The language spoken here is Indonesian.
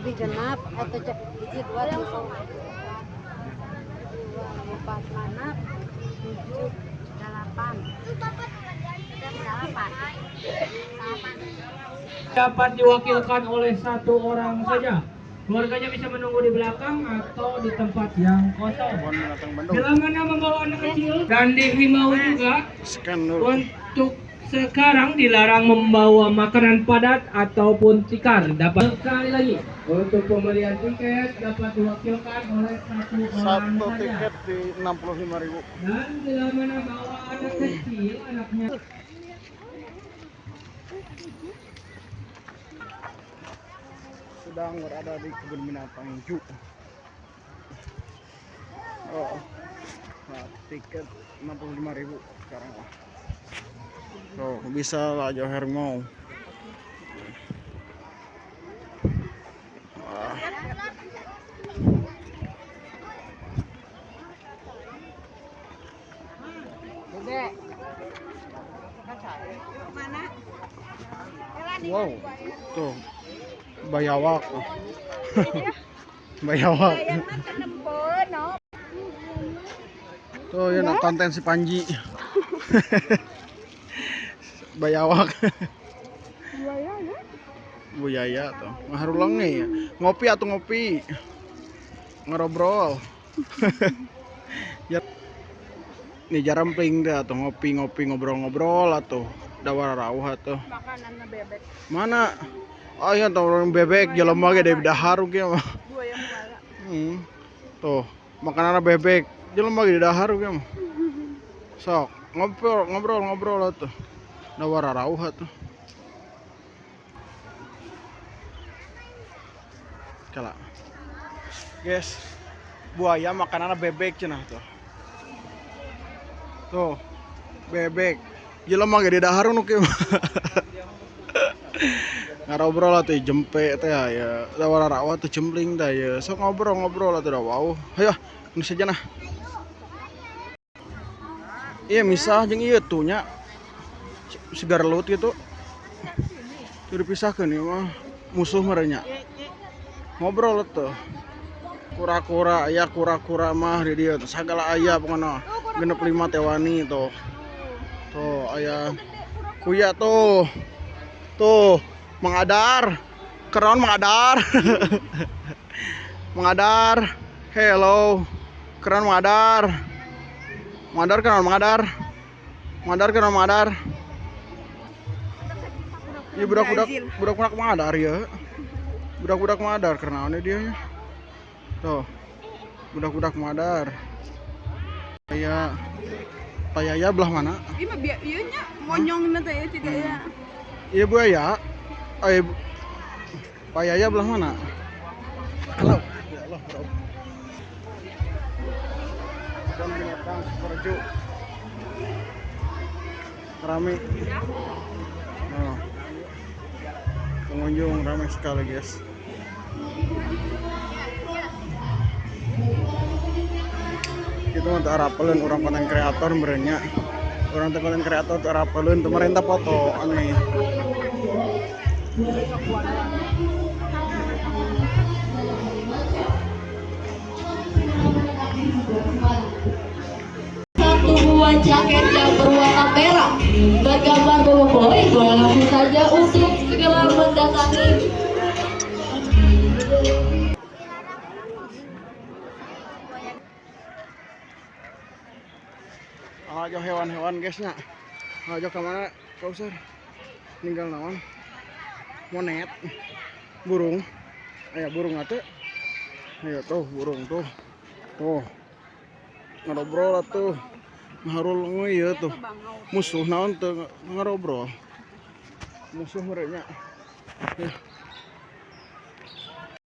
lebih genap atau hiji dua tujuh empat manap 7 8 dapat diwakilkan oleh satu orang saja. Keluarganya bisa menunggu di belakang atau di tempat yang kosong. Bila mana membawa anak kecil dan dihimbau juga untuk sekarang dilarang membawa makanan padat ataupun tikar. Dapat sekali lagi untuk pembelian tiket dapat diwakilkan oleh satu orang Satu saja. tiket di 65.000. Dan bila mana bawa anak kecil, anaknya Sedang berada di kebun binatang Ju. Oh, nah, tiket 65.000 sekarang lah. Oh, bisa lah jauh harimau. Wah. Wow, tuh bayawak. Bayawak. Tuh ya nak konten si Panji. Bayawak. Buyaya tuh. Ngaharulangnya ya. Ngopi atau ngopi. Ngerobrol. Ya. Nih jarempling deh atau ngopi-ngopi ngobrol-ngobrol atau dawar rawuh atau. Makanan bebek. Mana? Oh iya orang bebek jelema ge dari dahar ge mah. Buaya muara. Tuh, makanan bebek jelema ge di dahar ge mah. Sok, ngobrol atuh. Dawar rawuh atuh. Kala. Guys, buaya makanan bebek cenah tuh. Tuh, bebek. Jelema ge di dahar nu kieu. Ngarobrol atuh jempe teh ya. Dawar rawuh teh cempling teh ya. Sok ngobrol atuh da wau. Hayo, nu saja nah. Iya misah jeung ieu tuh nya. Segar laut gitu. Teu dipisahkeun ieu mah. Musuh merenya. Ngobrol tuh. Kura-kura aya kura-kura mah di dieu teh sagala aya pokona. Genep 5 teh wani tuh. Tuh aya kuya tuh. Tuh, mengadar. Keron mengadar. Mengadar. Hello. Keron mengadar. Mengadar keron mengadar. Mengadar keron mengadar. Iya budak-budak mengadar ya. Budak-budak mengadar karena ini dia nya. Tuh. Budak-budak mengadar. Kayak Payaya belah mana? Ieu mah ieu nya monyongna teh ya tidak ya. Iya buaya. Ayo Payaya belah mana? Halo. Ya Allah, bro. Dan binatang Sukorejo. Rame. Oh. Pengunjung ramai sekali, guys. Itu untuk arapelun orang konten kreator merenya. Orang konten kreator tuh arapelun pemerintah foto aneh. Satu buah jaket yang berwarna merah bergambar boboiboy boleh langsung saja untuk segera mendatangi. Aja hewan-hewan guysnya. Aja kemana kau sir? Ninggal naon? Monet, burung. Ayo burung atuh. Ayo tuh burung tuh. Tuh. Ngarobrol atuh. Ngaharul ngeuy tuh. Musuh naon tuh ngarobrol. Musuh merenya. Ya.